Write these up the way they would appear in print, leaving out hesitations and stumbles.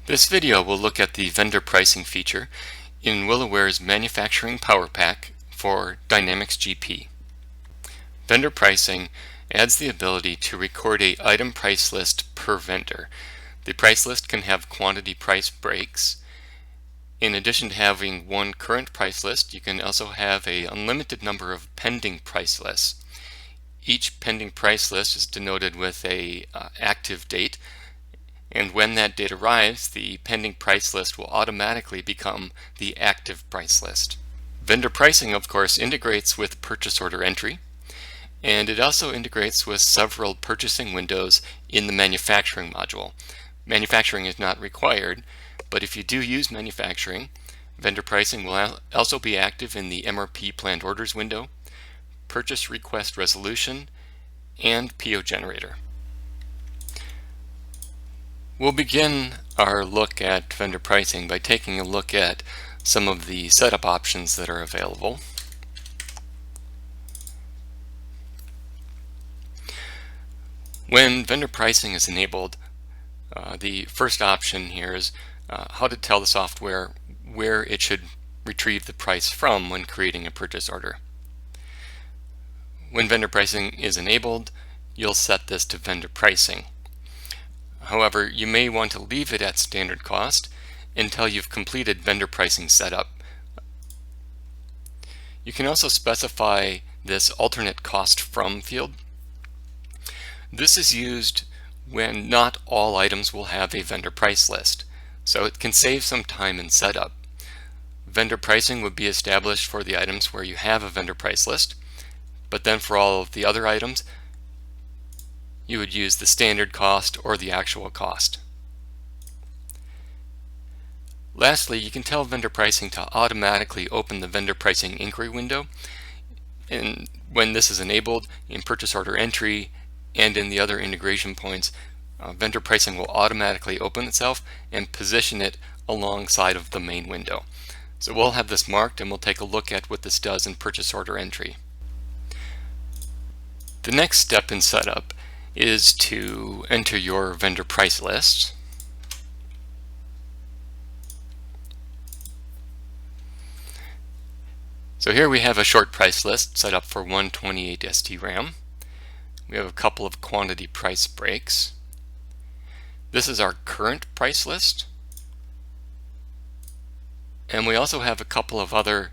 This video will look at the vendor pricing feature in WilloWare's manufacturing PowerPack for Dynamics GP. Vendor pricing adds the ability to record an item price list per vendor. The price list can have quantity price breaks. In addition to having one current price list, you can also have an unlimited number of pending price lists. Each pending price list is denoted with an active date, and when that date arrives, the pending price list will automatically become the active price list. Vendor pricing, of course, integrates with purchase order entry, and it also integrates with several purchasing windows in the manufacturing module. Manufacturing is not required, but if you do use manufacturing, vendor pricing will also be active in the MRP planned orders window, purchase request resolution, and PO generator. We'll begin our look at vendor pricing by taking a look at some of the setup options that are available. When vendor pricing is enabled, the first option here is how to tell the software where it should retrieve the price from when creating a purchase order. When vendor pricing is enabled, you'll set this to vendor pricing. However, you may want to leave it at standard cost until you've completed vendor pricing setup. You can also specify this alternate cost from field. This is used when not all items will have a vendor price list, so it can save some time in setup. Vendor pricing would be established for the items where you have a vendor price list, but then for all of the other items, you would use the standard cost or the actual cost. Lastly, you can tell vendor pricing to automatically open the vendor pricing inquiry window, and when this is enabled in purchase order entry and in the other integration points, vendor pricing will automatically open itself and position it alongside of the main window. So we'll have this marked and we'll take a look at what this does in purchase order entry. The next step in setup is to enter your vendor price list. So here we have a short price list set up for 128 ST-RAM. We have a couple of quantity price breaks. This is our current price list. And we also have a couple of other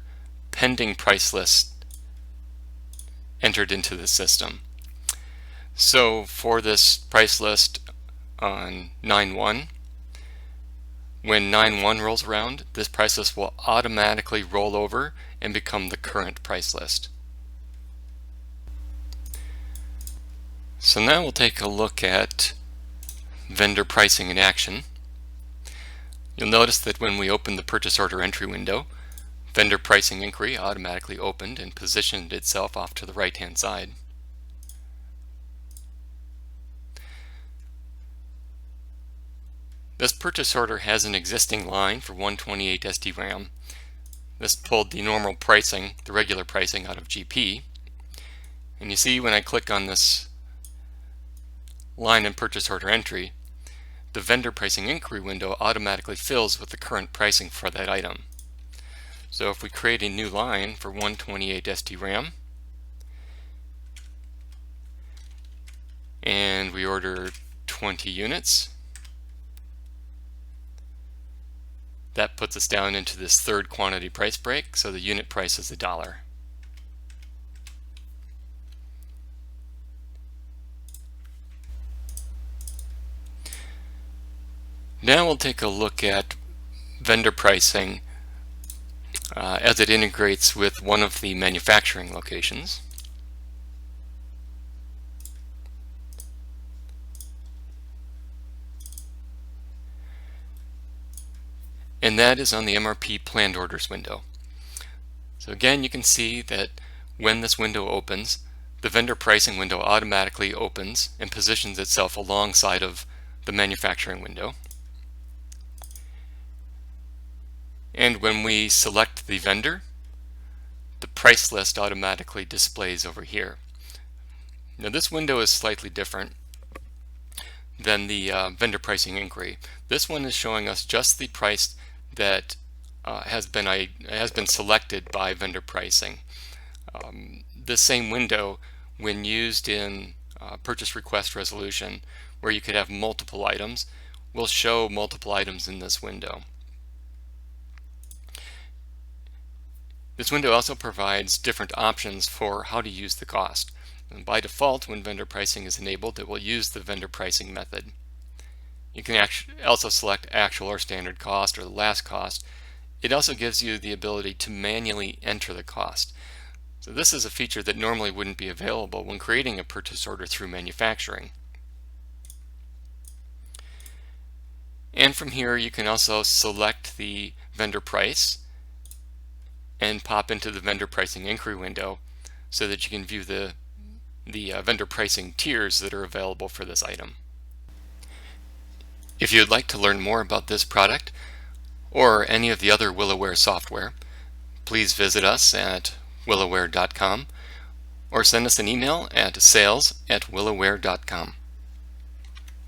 pending price lists entered into the system. So for this price list on 9/1, when 9/1 rolls around, this price list will automatically roll over and become the current price list. So now we'll take a look at vendor pricing in action. You'll notice that when we open the purchase order entry window, vendor pricing inquiry automatically opened and positioned itself off to the right hand side. This purchase order has an existing line for 128 ST-RAM. This pulled the normal pricing, the regular pricing, out of GP. And you see when I click on this line in purchase order entry, the vendor pricing inquiry window automatically fills with the current pricing for that item. So if we create a new line for 128 ST-RAM and we order 20 units, that puts us down into this third quantity price break, so the unit price is $1. Now we'll take a look at vendor pricing as it integrates with one of the manufacturing locations. And that is on the MRP planned orders window. So again, you can see that when this window opens, the vendor pricing window automatically opens and positions itself alongside of the manufacturing window. And when we select the vendor, the price list automatically displays over here. Now this window is slightly different. than the vendor pricing inquiry. This one is showing us just the price that has been selected by vendor pricing. This same window, when used in purchase request resolution, where you could have multiple items, will show multiple items in this window. This window also provides different options for how to use the cost. And by default, when vendor pricing is enabled, it will use the vendor pricing method. You can also select actual or standard cost or the last cost. It also gives you the ability to manually enter the cost. So this is a feature that normally wouldn't be available when creating a purchase order through manufacturing. And from here you can also select the vendor price and pop into the vendor pricing inquiry window so that you can view the vendor pricing tiers that are available for this item. If you'd like to learn more about this product or any of the other WilloWare software, please visit us at WilloWare.com or send us an email at sales@willowware.com.